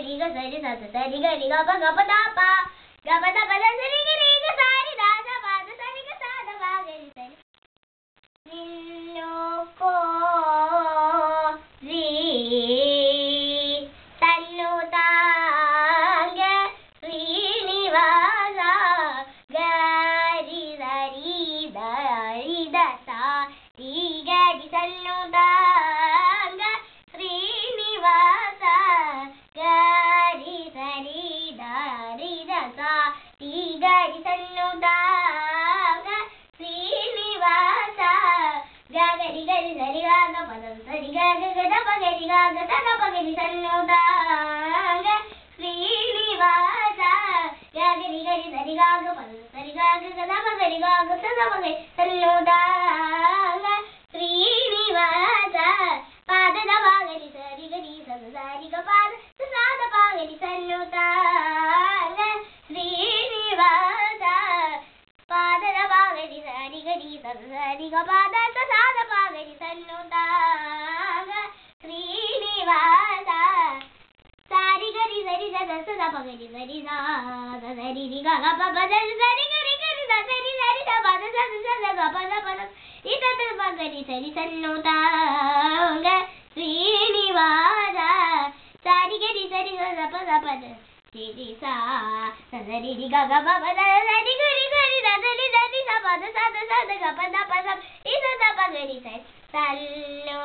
ri ga sa ri sa sa ri ga pa da pa ga pa da pa da sa ri ga sa ri da da pa da sa ri ga sa da pa ga ri sa നിന്നു കോരി തന്നു താങ്ക ശ്രീനിവാസ ഗരി ദരി ദരി ദസ രി ഗരി തന്നു താങ്ക ശ്രീനിവാസ ഗരി ദരി ദരി ദസ രി ഗരി തന്നു താങ്ക ശ്രീനിവാസ ഗരി ഗരി സരി ഗ പദം സരി ഗ ഗ പ ഗരി ഗ ഗ ത പ ഗരി സന്നു താങ്ക ശ്രീനിവാസ ഗരി ഗരി സരി ഗ ഗ പദം സരി ഗ ഗ ത പ ഗരി ഗ ഗ ത പ ഗരി സന്നു താങ്ക ശ്രീനിവാസ പാദ ദ പ ഗരി സരി ഗരി സ സരി ഗ പാദ സ ദ പ ഗരി സന്നു താങ്ക ശ്രീനിവാസ പാദ ദ പ ഗരി സരി ഗരി സ സരി ഗ പാദ സ ദ പ ഗരി സന്നു താങ്ക ശ്രീനിവാസ സാരി ഗരി സരി സ സ ദ പ ഗരി സരി സ സരി രി ഗ ഗ പ പ ദ സരി ഗരി ഗരി സ സരി സരി ദ പ ദ സ സ ദ ഗ പ ദ പ ദ ഇ ദ ദ പ ഗരി സരി സന്നു താങ്ക ശ്രീനിവാസ സാരി ഗരി സരി സ ദ പ ദ പ ദ രി സ സരി രി ഗ ഗ പ പ ദ സരി ഗരി ഗരി ദ സരി സരി ദ പ ദ സ ദ ഗ പ ദ പ ദ ഇ ദ ദ പ ഗരി സ സന്നു